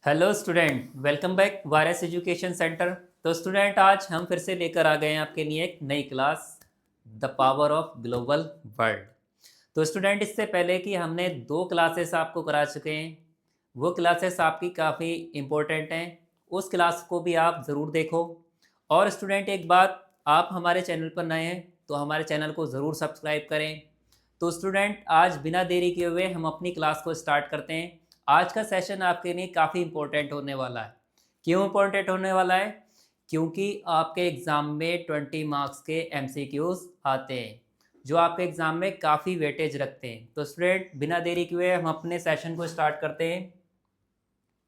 Hello student, welcome back virus education centre. तो student, आज हम फिर से लेकर आ गए हैं आपके लिए एक नई class, the power of global world. तो स्टूडेंट, इससे पहले कि हमने 2 क्लासेस आपको करा चुके हैं, वो क्लासेस आपकी काफ़ी इम्पोर्टेंट हैं। उस क्लास को भी आप ज़रूर देखो। और स्टूडेंट, एक बात, आप हमारे चैनल पर नए हैं तो हमारे चैनल को ज़रूर सब्सक्राइब करें। तो स्टूडेंट, आज बिना देरी किए हुए हम अपनी क्लास को स्टार्ट करते हैं। आज का सेशन आपके लिए काफ़ी इम्पोर्टेंट होने वाला है। क्यों इम्पोर्टेंट होने वाला है? क्योंकि आपके एग्ज़ाम में 20 मार्क्स के एमसीक्यूज़ आते हैं, जो आपके एग्ज़ाम में काफ़ी वेटेज रखते हैं। तो स्टूडेंट, बिना देरी किए हम अपने सेशन को स्टार्ट करते हैं।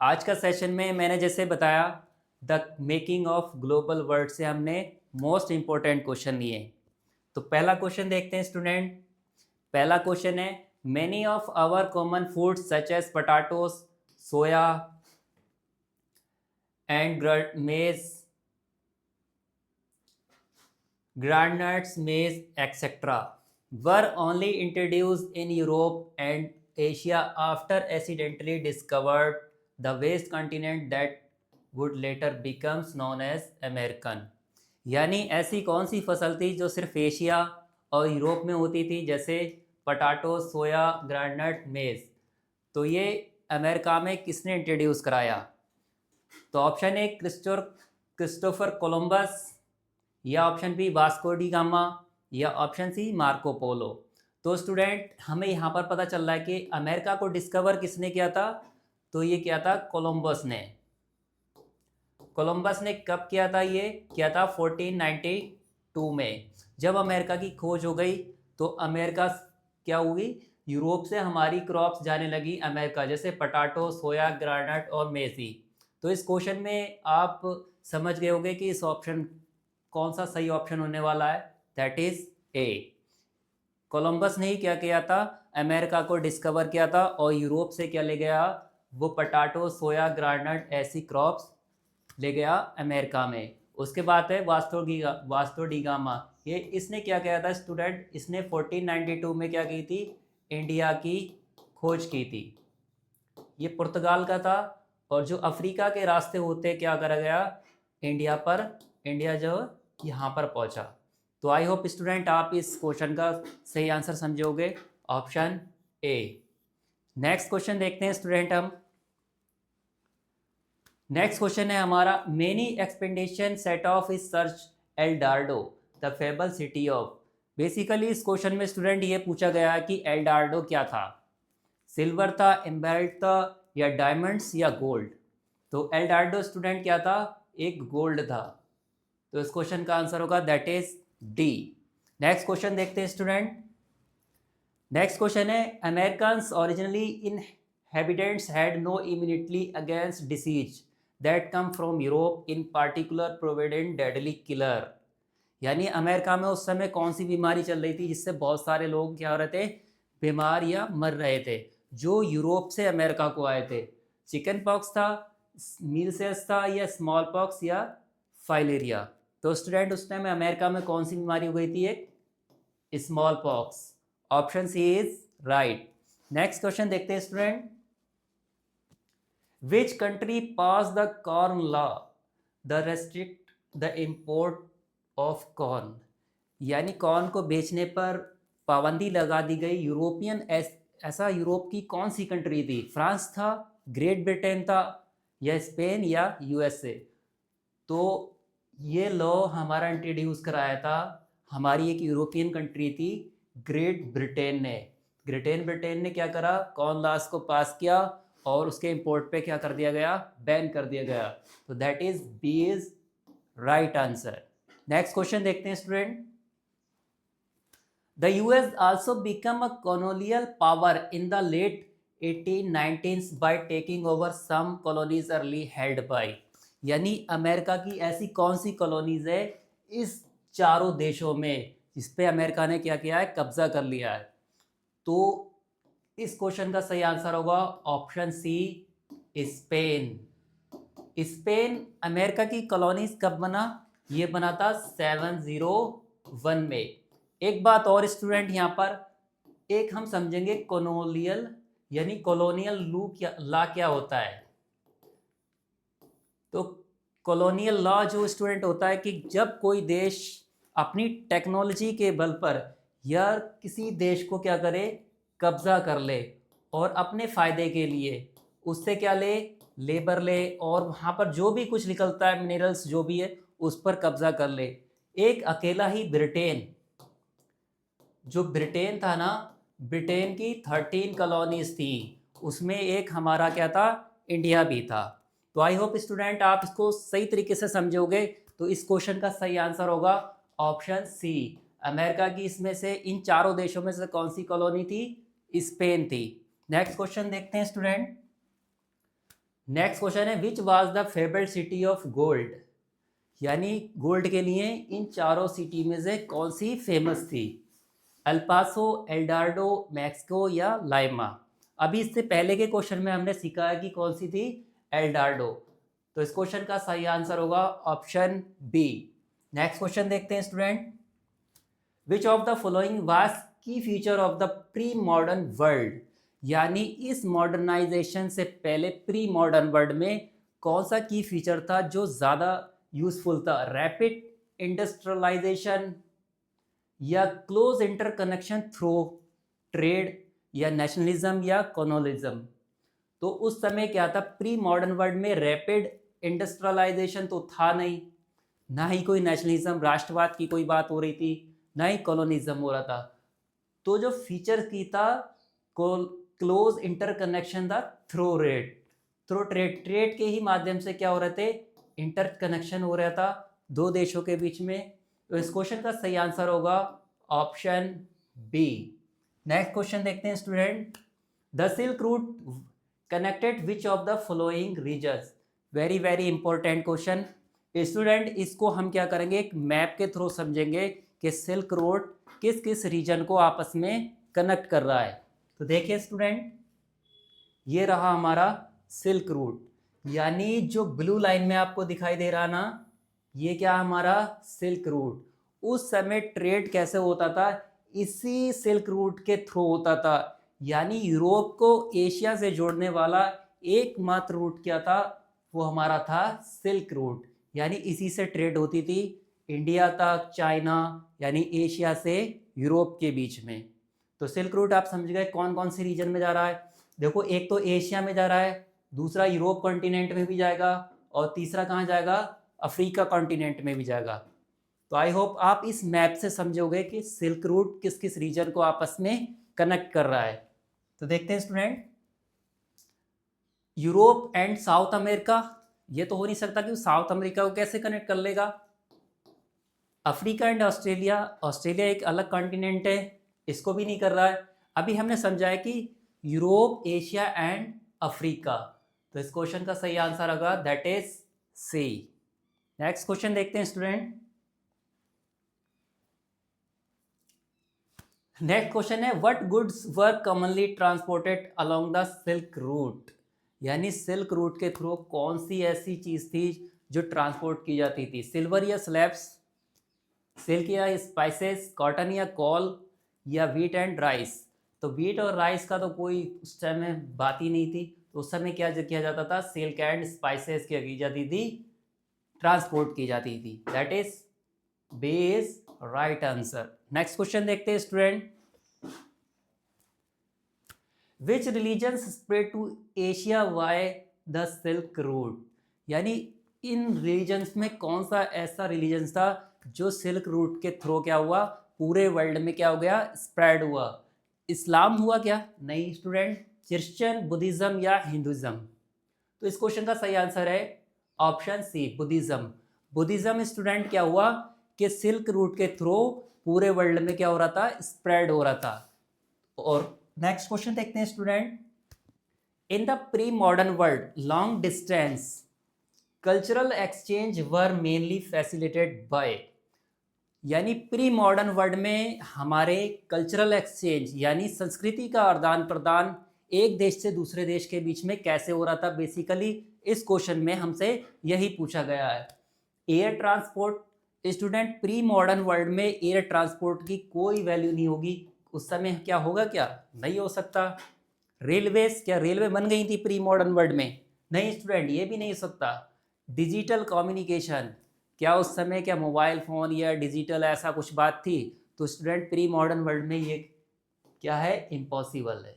आज का सेशन में मैंने जैसे बताया, the making of global world से हमने मोस्ट इम्पोर्टेंट क्वेश्चन लिए हैं। तो पहला क्वेश्चन देखते हैं स्टूडेंट। पहला क्वेश्चन है, many of our common foods such as potatoes, soya and maize, groundnuts, maize etcetera were only introduced in Europe and Asia after accidentally discovered the vast continent that would later becomes known as American। यानी ऐसी कौन सी फसल थी जो सिर्फ Asia और Europe में होती थी, जैसे पटाटो, सोया, ग्राउंडनट, मेज। तो ये अमेरिका में किसने इंट्रोड्यूस कराया? तो ऑप्शन ए क्रिस्टोफर कोलंबस, या option B Vasco da Gama, या ऑप्शन सी मार्को पोलो। तो स्टूडेंट, हमें यहाँ पर पता चल रहा है कि अमेरिका को डिस्कवर किसने किया था? तो ये किया था कोलंबस ने। कोलंबस ने कब किया था? ये किया था 1492 में। जब अमेरिका की खोज हो गई तो अमेरिका क्या हुई, यूरोप से हमारी क्रॉप्स जाने लगी अमेरिका, जैसे पटाटो, सोया, ग्राउंडनट और मेथी। तो इस क्वेश्चन में आप समझ गए होंगे कि इस ऑप्शन कौन सा सही ऑप्शन होने वाला है। That is a. कोलंबस ने ही क्या किया था, अमेरिका को डिस्कवर किया था और यूरोप से क्या ले गया, वो पटाटो, सोया, ग्राउंडनट ऐसी क्रॉप्स ले गया अमेरिका में। उसके बाद है वास्को डी गामा। ये इसने क्या किया था स्टूडेंट? इसने 1492 में क्या की थी, इंडिया की खोज की थी। ये पुर्तगाल का था। और जो अफ्रीका के रास्ते होते क्या करा गया, इंडिया जो यहाँ पर पहुँचा। तो आई होप स्टूडेंट आप इस क्वेश्चन का सही आंसर समझोगे, ऑप्शन ए। नेक्स्ट क्वेश्चन देखते हैं स्टूडेंट हम। नेक्स्ट क्वेश्चन है हमारा, many expedition set off is search El Dorado the fable city of. Basically इस क्वेश्चन में स्टूडेंट ये पूछा गया है कि एल डार्डो क्या था, सिल्वर था, एम्बेरल्ड था, या डायमंड्स, या गोल्ड। तो एल डार्डो स्टूडेंट क्या था, एक गोल्ड था। तो इस क्वेश्चन का आंसर होगा that is D. Next question देखते हैं स्टूडेंट। नेक्स्ट क्वेश्चन है, Americans originally inhabitants had no immunity against disease that come from Europe, in particular provident deadly killer। यानी अमेरिका में उस समय कौन सी बीमारी चल रही थी जिससे बहुत सारे लोग क्या हो रहे थे, बीमार या मर रहे थे, जो यूरोप से अमेरिका को आए थे? चिकन पॉक्स था, मीलसेस था, या स्मॉल पॉक्स, या फाइलेरिया। तो स्टूडेंट, उस टाइम अमेरिका में कौन सी बीमारी हो गई थी, एक smallpox. Option C is right. Next question देखते हैं student. Which country pass the corn law the restrict the import of corn. यानी कॉर्न को बेचने पर पाबंदी लगा दी गई, ऐसा यूरोप की कौन सी कंट्री थी? फ्रांस था, ग्रेट ब्रिटेन था, या स्पेन, या यूएसए। तो ये लॉ हमारा इंट्रोड्यूस कराया था हमारी एक यूरोपियन कंट्री थी, ग्रेट ब्रिटेन ने। ग्रेट ब्रिटेन ने क्या करा, कॉर्न लॉज को पास किया और उसके इंपोर्ट पे क्या कर दिया गया, बैन कर दिया गया। तो that is B is right answer. Next question देखते हैं student. The US also become a colonial power in the late 1890s by taking over some colonies early held by. यानी अमेरिका की ऐसी कौन सी कॉलोनीज है इस चारों देशों में जिस पे अमेरिका ने क्या किया है, कब्जा कर लिया है? तो इस क्वेश्चन का सही आंसर होगा option C, Spain. Spain America की कॉलोनीज कब बना? ये बना था 701 में। एक बात और स्टूडेंट, यहाँ पर एक हम समझेंगे कॉलोनियल, यानी कॉलोनियल लू क्या ला क्या होता है। तो कॉलोनियल लॉ जो स्टूडेंट होता है कि जब कोई देश अपनी टेक्नोलॉजी के बल पर या किसी देश को क्या करे, कब्जा कर ले और अपने फ़ायदे के लिए उससे क्या ले, लेबर ले, और वहाँ पर जो भी कुछ निकलता है मिनरल्स जो भी है उस पर कब्जा कर ले। एक अकेला ही ब्रिटेन, जो ब्रिटेन था ना, ब्रिटेन की 13 कॉलोनीज थी, उसमें एक हमारा क्या था, इंडिया भी था। तो आई होप स्टूडेंट आप इसको सही तरीके से समझोगे। तो इस क्वेश्चन का सही आंसर होगा ऑप्शन सी, अमेरिका की इसमें से इन चारों देशों में से कौन सी कॉलोनी थी, स्पेन थी। नेक्स्ट क्वेश्चन देखते हैं स्टूडेंट। नेक्स्ट क्वेश्चन है which was the favourite city of gold, यानी गोल्ड के लिए इन चारों सिटी में से कौन सी फेमस थी, अल्पासो, एल्डार्डो, मैक्सिको या लाइमा। अभी इससे पहले के क्वेश्चन में हमने सीखा है कि कौन सी थी, एल्डार्डो। तो इस क्वेश्चन का सही आंसर होगा ऑप्शन बी। नेक्स्ट क्वेश्चन देखते हैं student. Which of the following was key feature of the pre modern world, यानी इस मॉडर्नाइजेशन से पहले प्री मॉडर्न वर्ल्ड में कौन सा की फीचर था जो ज़्यादा यूजफुल था, रैपिड इंडस्ट्रियलाइजेशन या क्लोज इंटरकनेक्शन थ्रू ट्रेड या नेशनलिज्म या कॉलोनिज्म। तो उस समय क्या था, प्री मॉडर्न वर्ल्ड में रैपिड इंडस्ट्रियलाइजेशन तो था नहीं, ना ही कोई नेशनलिज्म राष्ट्रवाद की कोई बात हो रही थी, ना ही कॉलोनिज्म हो रहा था। तो जो फीचर की था क्लोज इंटरकनेक्शन था थ्रू ट्रेड, ट्रेड के ही माध्यम से क्या हो रहे थे, इंटरकनेक्शन हो रहा था दो देशों के बीच में। तो इस क्वेश्चन का सही आंसर होगा ऑप्शन बी। नेक्स्ट क्वेश्चन देखते हैं student. The silk route connected which of the following regions, very very important question student. इसको हम क्या करेंगे, एक मैप के थ्रू समझेंगे कि सिल्क रोड किस किस रीजन को आपस में कनेक्ट कर रहा है। तो देखिए स्टूडेंट, ये रहा हमारा सिल्क रूट, यानी जो ब्लू लाइन में आपको दिखाई दे रहा ना, ये क्या हमारा सिल्क रूट। उस समय ट्रेड कैसे होता था, इसी सिल्क रूट के थ्रू होता था, यानी यूरोप को एशिया से जोड़ने वाला एकमात्र रूट क्या था, वो हमारा था सिल्क रूट, यानी इसी से ट्रेड होती थी इंडिया तक, चाइना, यानी एशिया से यूरोप के बीच में। तो सिल्क रूट आप समझ गए कौन कौन सी रीजन में जा रहा है। देखो, एक तो एशिया में जा रहा है, दूसरा यूरोप कॉन्टिनेंट में भी जाएगा, और तीसरा कहाँ जाएगा, अफ्रीका कॉन्टिनेंट में भी जाएगा। तो आई होप आप इस मैप से समझोगे कि सिल्क रूट किस किस रीजन को आपस में कनेक्ट कर रहा है। तो देखते हैं student, Europe and south America, ये तो हो नहीं सकता कि साउथ अमेरिका को कैसे कनेक्ट कर लेगा। अफ्रीका एंड ऑस्ट्रेलिया, ऑस्ट्रेलिया एक अलग कॉन्टिनेंट है, इसको भी नहीं कर रहा है। अभी हमने समझा है कि यूरोप, एशिया एंड अफ्रीका। तो इस क्वेश्चन का सही आंसर होगा that is C. Next question देखते हैं स्टूडेंट। नेक्स्ट क्वेश्चन है what goods were commonly transported along the silk route, यानी सिल्क रूट के थ्रू कौन सी ऐसी चीज थी जो ट्रांसपोर्ट की जाती थी, सिल्वर या स्लैब्स, सिल्क या स्पाइसेस, कॉटन या कॉल, या व्हीट एंड राइस। तो व्हीट और राइस का तो कोई उस टाइम में बात ही नहीं थी, तो उस समय क्या किया जाता था, सिल्क एंड स्पाइसेस क्या की जाती थी, ट्रांसपोर्ट की जाती थी। That is B is right answer. Next question देखते हैं student. Which religions spread to Asia via the silk route, यानी इन रिलीजन्स में कौन सा ऐसा रिलीजन्स था जो सिल्क रूट के थ्रू क्या हुआ, पूरे वर्ल्ड में क्या हो गया, स्प्रेड हुआ। इस्लाम हुआ क्या, नहीं स्टूडेंट, क्रिश्चियन, बुद्धिज्म या हिंदुज्म। तो इस क्वेश्चन का सही आंसर है option C, Buddhism. Buddhism student क्या हुआ कि सिल्क रूट के थ्रू पूरे वर्ल्ड में क्या हो रहा था, स्प्रेड हो रहा था। और नेक्स्ट क्वेश्चन देखते हैं student. In the pre modern world long distance cultural exchange were mainly facilitated bye, यानी प्री मॉडर्न वर्ल्ड में हमारे कल्चरल एक्सचेंज यानी संस्कृति का आदान प्रदान एक देश से दूसरे देश के बीच में कैसे हो रहा था, बेसिकली इस क्वेश्चन में हमसे यही पूछा गया है। Air transport student, pre modern world में एयर ट्रांसपोर्ट की कोई वैल्यू नहीं होगी, उस समय क्या होगा, क्या नहीं हो सकता। रेलवेज, क्या रेलवे बन गई थी प्री मॉडर्न वर्ल्ड में, नहीं स्टूडेंट, ये भी नहीं हो सकता। डिजिटल कम्युनिकेशन, क्या उस समय क्या मोबाइल फ़ोन या डिजिटल ऐसा कुछ बात थी? तो स्टूडेंट प्री मॉडर्न वर्ल्ड में ये क्या है, इम्पॉसिबल है।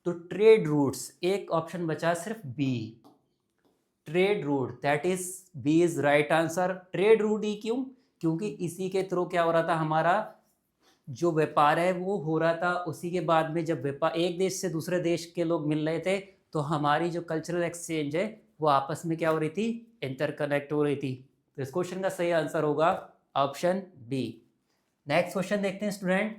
तो ट्रेड रूट्स, एक ऑप्शन बचा सिर्फ B, trade route, that is B is right answer. Trade route ही क्यों? क्योंकि इसी के थ्रू क्या हो रहा था, हमारा जो व्यापार है वो हो रहा था। उसी के बाद में जब व्यापार एक देश से दूसरे देश के लोग मिल रहे थे तो हमारी जो कल्चरल एक्सचेंज है वो आपस में क्या हो रही थी, इंटरकनेक्ट हो रही थी। तो इस क्वेश्चन का सही आंसर होगा ऑप्शन बी। नेक्स्ट क्वेश्चन देखते हैं student,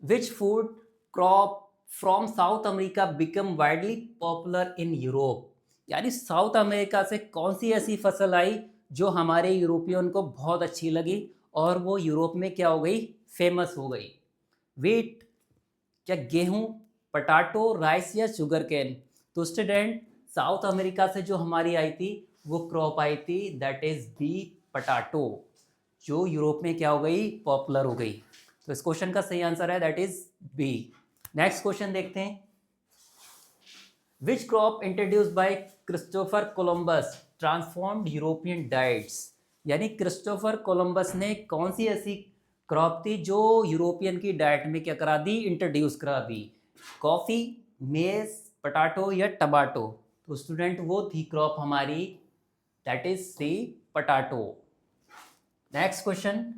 which food crop from south America become widely popular in Europe? यानी साउथ अमेरिका से कौन सी ऐसी फसल आई जो हमारे यूरोपियन को बहुत अच्छी लगी और वो यूरोप में क्या हो गई, फेमस हो गई। वीट, क्या गेहूं, पटाटो, राइस या शुगर केन? तो स्टूडेंट साउथ अमेरिका से जो हमारी आई थी वो क्रॉप आई थी, दैट इज बी, पटाटो, जो यूरोप में क्या हो गई, पॉपुलर हो गई। तो इस क्वेश्चन का सही आंसर है that is B. Next question देखते हैं, which crop introduced by Christopher Columbus transformed European diets? यानी क्रिस्टोफर कोलंबस ने कौन सी ऐसी क्रॉप थी जो यूरोपियन की डाइट में क्या करा दी, इंट्रोड्यूस करा दी? कॉफ़ी, मेज, पटाटो या टमाटो? तो स्टूडेंट वो थी क्रॉप हमारी, that is C, potato. Next question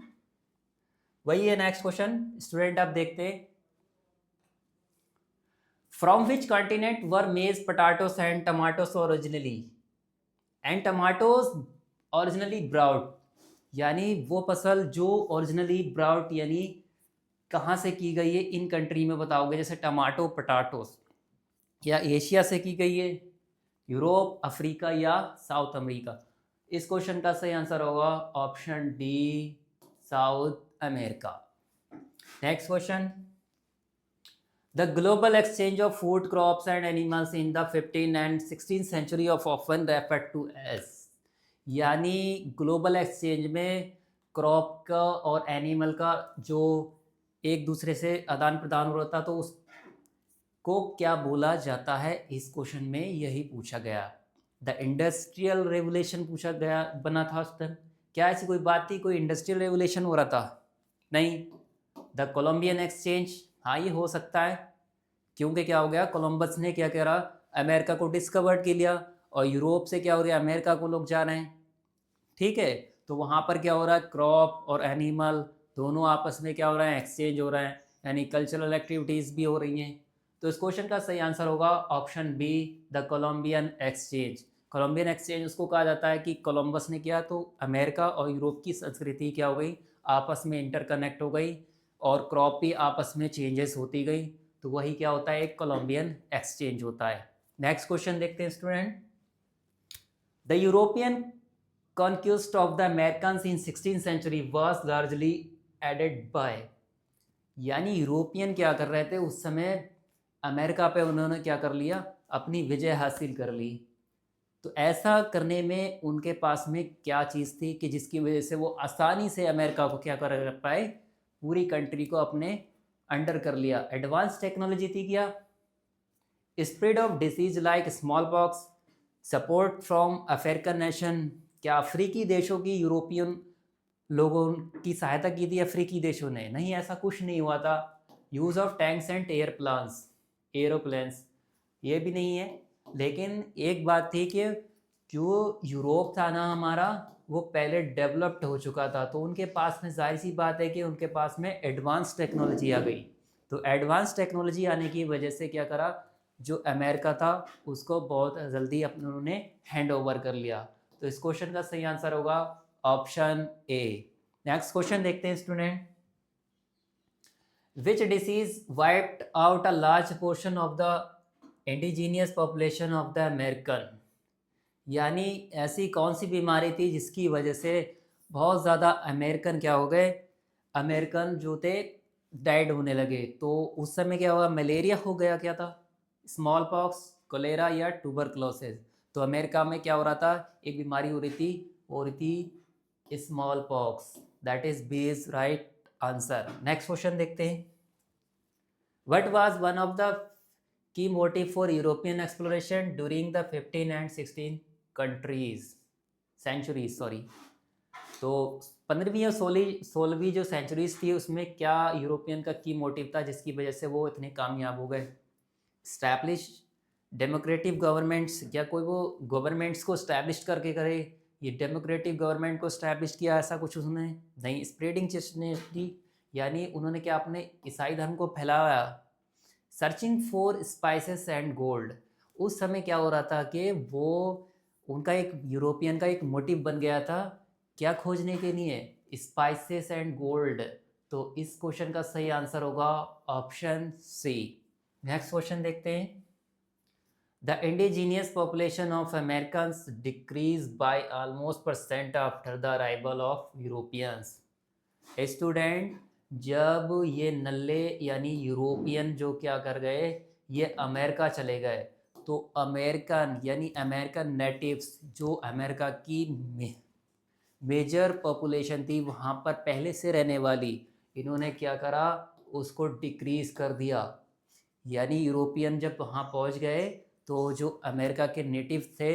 वही है, नेक्स्ट क्वेश्चन स्टूडेंट आप देखते हैं, फ्रॉम विच कॉन्टिनेंट वर मेज, potatoes and tomatoes originally? And tomatoes originally brought, यानी वो फसल जो ओरिजिनली ब्राउट यानी कहाँ से की गई है, इन कंट्री में बताओगे, जैसे टमाटो, पटाटोस, या एशिया से की गई है, यूरोप, अफ्रीका या साउथ अमेरिका? इस क्वेश्चन का सही आंसर होगा option D, south America. Next question, the global exchange of food crops and animals in the 15th and 16th century of often referred to as? यानी global exchange में crop का और animal का जो एक दूसरे से आदान प्रदान हो रहा था तो उसको क्या बोला जाता है, इस क्वेश्चन में यही पूछा गया। द इंडस्ट्रियल रेवोल्यूशन पूछा गया, बना था उस टाइम, क्या ऐसी कोई बात थी, कोई इंडस्ट्रियल रेवोल्यूशन हो रहा था? नहीं। द कोलंबियन एक्सचेंज, हाँ ये हो सकता है, क्योंकि क्या हो गया, कोलंबस ने क्या करा, अमेरिका को डिस्कवर्ड कर लिया और यूरोप से क्या हो रहा है, अमेरिका को लोग जा रहे हैं, ठीक है। तो वहाँ पर क्या हो रहा है, क्रॉप और एनिमल दोनों आपस में क्या हो रहा है, एक्सचेंज हो रहा है, यानी कल्चरल एक्टिविटीज़ भी हो रही हैं। तो इस क्वेश्चन का सही आंसर होगा option B, the Columbian exchange. Columbian exchange उसको कहा जाता है कि कोलंबस ने किया तो अमेरिका और यूरोप की संस्कृति क्या हो गई, आपस में इंटरकनेक्ट हो गई और क्रॉप भी आपस में चेंजेस होती गई, तो वही क्या होता है, एक कोलंबियन एक्सचेंज होता है। नेक्स्ट क्वेश्चन देखते हैं student, the European conquest of the Americans in 16th century was largely aided by? यानी यूरोपियन क्या कर रहे थे उस समय, अमेरिका पे उन्होंने क्या कर लिया, अपनी विजय हासिल कर ली। तो ऐसा करने में उनके पास में क्या चीज़ थी कि जिसकी वजह से वो आसानी से अमेरिका को क्या कर पाए, पूरी कंट्री को अपने अंडर कर लिया? एडवांस टेक्नोलॉजी थी क्या, spread of disease like small pox, support from African nation, क्या अफ्रीकी देशों की यूरोपियन लोगों की सहायता की थी अफ्रीकी देशों ने? नहीं, ऐसा कुछ नहीं हुआ था। Use of tanks and aeroplanes, ये भी नहीं है। लेकिन एक बात थी कि जो यूरोप था ना हमारा, वो पहले डेवलप्ड हो चुका था, तो उनके पास में जाहिर सी बात है कि उनके पास में एडवांस टेक्नोलॉजी आ गई। तो एडवांस टेक्नोलॉजी आने की वजह से क्या करा, जो अमेरिका था उसको बहुत जल्दी अपने उन्होंने हैंड ओवर कर लिया। तो इस क्वेश्चन का सही आंसर होगा ऑप्शन ए। नेक्स्ट क्वेश्चन देखते हैं student, which disease wiped out a large portion of the indigenous population of the American? यानी ऐसी कौन सी बीमारी थी जिसकी वजह से बहुत ज़्यादा अमेरिकन क्या हो गए, अमेरिकन जो थे डाइड होने लगे? तो उस समय क्या हुआ, मलेरिया हो गया, क्या था, स्मॉल पॉक्स, कोलेरा या ट्यूबरक्लोसिस? तो अमेरिका में क्या हो रहा था, एक बीमारी हो रही थी smallpox, that is B is right answer. Next question देखते हैं, what was one of the key motive for European exploration during the 15 and 16 countries? Centuries sorry. तो 15वीं और 16वीं जो सेंचुरीज थी उसमें क्या यूरोपियन का की मोटिव था जिसकी वजह से वो इतने कामयाब हो गए? स्टैब्लिश डेमोक्रेटिक गवर्नमेंट्स, या कोई वो गवर्नमेंट्स को स्टैब्लिश करके करे, ये डेमोक्रेटिक गवर्नमेंट को स्टैब्लिश किया ऐसा कुछ उसने नहीं। स्प्रेडिंग क्रिश्चियनिटी, यानी उन्होंने क्या अपने ईसाई धर्म को फैलाया। Searching for spices and gold, उस समय क्या हो रहा था कि वो उनका एक यूरोपियन का एक मोटिव बन गया था क्या खोजने के लिए? Spices and gold. तो इस क्वेश्चन का सही आंसर होगा ऑप्शन सी। नेक्स्ट क्वेश्चन देखते हैं। The indigenous population of Americans decreased by almost % after the arrival of Europeans. Student, जब ये नल्ले यानी यूरोपियन जो क्या कर गए, ये अमेरिका चले गए, तो अमेरिकन यानी अमेरिकन नेटिव्स जो अमेरिका की मेजर पॉपुलेशन थी वहाँ पर पहले से रहने वाली, इन्होंने क्या करा, उसको डिक्रीज कर दिया। यानी यूरोपियन जब वहाँ पहुँच गए तो जो अमेरिका के नेटिव थे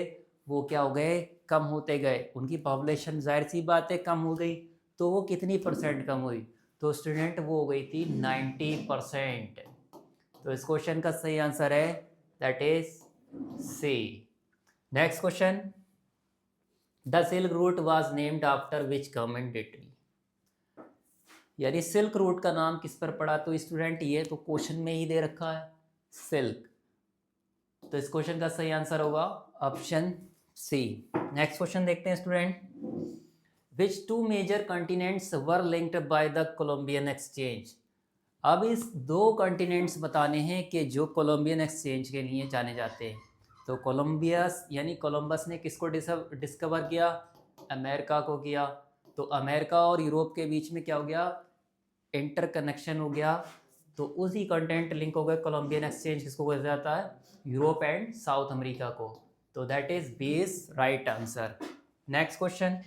वो क्या हो गए, कम होते गए। उनकी पॉपुलेशन जाहिर सी बात है कम हो गई, तो वो कितनी % कम हुई? तो स्टूडेंट वो हो गई थी 90%। तो इस क्वेश्चन का सही आंसर है that is C. Next question, the silk route was named after which commodity, यानी सिल्क रूट का नाम किस पर पड़ा? तो स्टूडेंट ये तो क्वेश्चन में ही दे रखा है सिल्क, तो इस क्वेश्चन का सही आंसर होगा ऑप्शन सी। नेक्स्ट क्वेश्चन देखते हैं student, which two major continents were linked by the Columbian exchange. अब इस दो कॉन्टिनेंट्स बताने हैं कि जो कोलंबियन एक्सचेंज के लिए जाने जाते हैं। तो कोलंबियस यानी कोलंबस ने किसको डिस्कवर किया? अमेरिका को किया। तो अमेरिका और यूरोप के बीच में क्या हो गया, इंटर कनेक्शन हो गया, तो उसी कंटेंट लिंक हो गए। कोलंबियन एक्सचेंज किसको कहा जाता है? यूरोप एंड साउथ अमेरिका को। तो that is base right answer. Next question,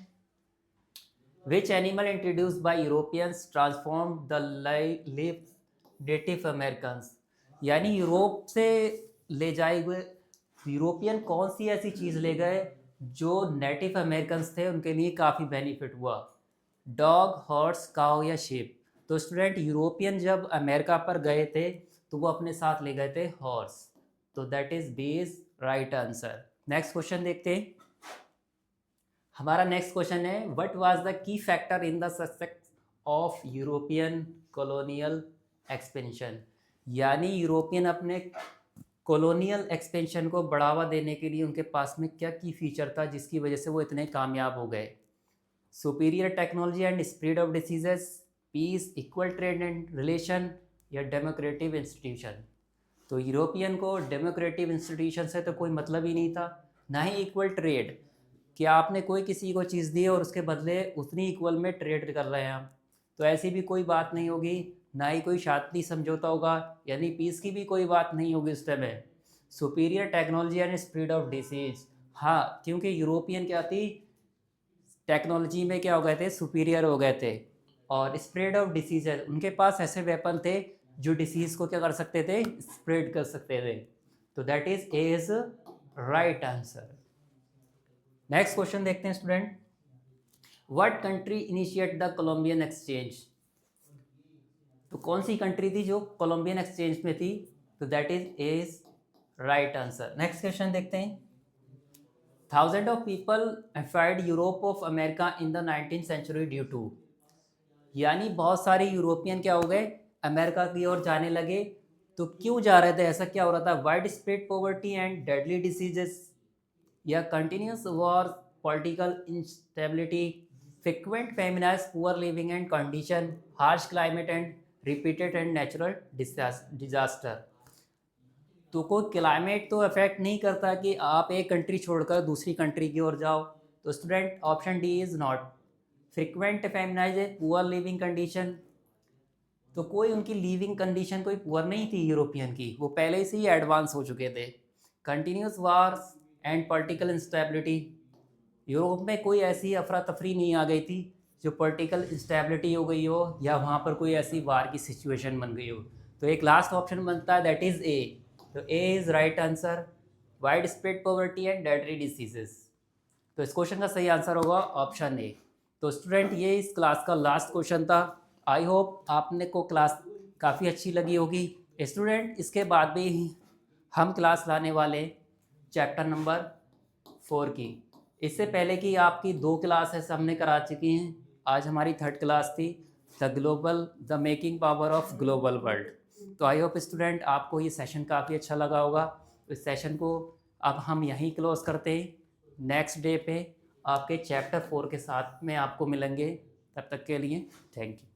which animal introduced by Europeans transform the live native American, यानी यूरोप से ले जाए हुए यूरोपियन कौन सी ऐसी चीज़ ले गए जो नेटिव अमेरिकन थे उनके लिए काफ़ी बेनिफिट हुआ? डॉग, हॉर्स, काउ या sheep। तो स्टूडेंट यूरोपियन जब अमेरिका पर गए थे तो वो अपने साथ ले गए थे हॉर्स। तो that is base right answer. Next question देखते हैं। हमारा नेक्स्ट क्वेश्चन है, what was the key factor in the success of European colonial expansion, यानी यूरोपियन अपने कॉलोनियल एक्सपेंशन को बढ़ावा देने के लिए उनके पास में क्या की फीचर था जिसकी वजह से वो इतने कामयाब हो गए? Superior technology and spread of diseases, peace, equal trade and relation, या डेमोक्रेटिव इंस्टीट्यूशन। तो यूरोपियन को डेमोक्रेटिव इंस्टीट्यूशन से तो कोई मतलब ही नहीं था, ना ही इक्वल ट्रेड, कि आपने कोई किसी को चीज़ दी और उसके बदले उतनी इक्वल में ट्रेड कर रहे हैं हम, तो ऐसी भी कोई बात नहीं होगी। ना ही कोई शांति समझौता होगा, यानी पीस की भी कोई बात नहीं होगी उस टाइम में। Superior technology and spread of disease, हाँ, क्योंकि यूरोपियन क्या थी, टेक्नोलॉजी में क्या हो गए थे, सुपीरियर हो गए थे। और स्प्रेड ऑफ डिसीज है, उनके पास ऐसे वेपन थे जो डिसीज़ को क्या कर सकते थे, स्प्रेड कर सकते थे। तो that is right answer. Next question देखते हैं student, what country initiate the Columbian exchange. तो कौन सी कंट्री थी जो कोलंबियन एक्सचेंज में थी? तो that is right answer. Next question देखते हैं, thousand of people fled Europe of America in the 19th century due to, यानी बहुत सारे यूरोपियन क्या हो गए, अमेरिका की ओर जाने लगे। तो क्यों जा रहे थे, ऐसा क्या हो रहा था? Wide spread poverty and deadly diseases, या continuous war, political instability, frequent famines, poor living and condition, harsh climate and repeated and natural disaster. तो कोई क्लाइमेट तो अफेक्ट नहीं करता कि आप एक कंट्री छोड़कर दूसरी कंट्री की ओर जाओ। तो student option D is not. Frequent famines है, पुअर लिविंग कंडीशन, तो कोई उनकी लिविंग कंडीशन कोई पुअर नहीं थी यूरोपियन की, वो पहले से ही एडवांस हो चुके थे। Continuous wars and political instability, Europe में कोई ऐसी अफरा तफरी नहीं आ गई थी जो पॉलिटिकल इंस्टेबिलिटी हो गई हो या वहाँ पर कोई ऐसी वार की सिचुएशन बन गई हो। तो एक लास्ट ऑप्शन बनता है दैट इज़ ए। तो A is right answer, wide spread poverty and deadly diseases. तो इस क्वेश्चन का सही आंसर होगा ऑप्शन ए। तो स्टूडेंट ये इस क्लास का लास्ट क्वेश्चन था। आई होप आपने को क्लास काफ़ी अच्छी लगी होगी। स्टूडेंट इसके बाद भी हम क्लास लाने वाले चैप्टर नंबर 4 की। इससे पहले की आपकी 2 क्लासेस हमने करा चुकी हैं। आज हमारी 3rd क्लास थी, the making power of global world. तो आई होप स्टूडेंट आपको ये सेशन काफ़ी अच्छा लगा होगा। इस सेशन को अब हम यहीं क्लोज करते हैं। नेक्स्ट डे पे आपके चैप्टर 4 के साथ में आपको मिलेंगे। तब तक के लिए थैंक यू।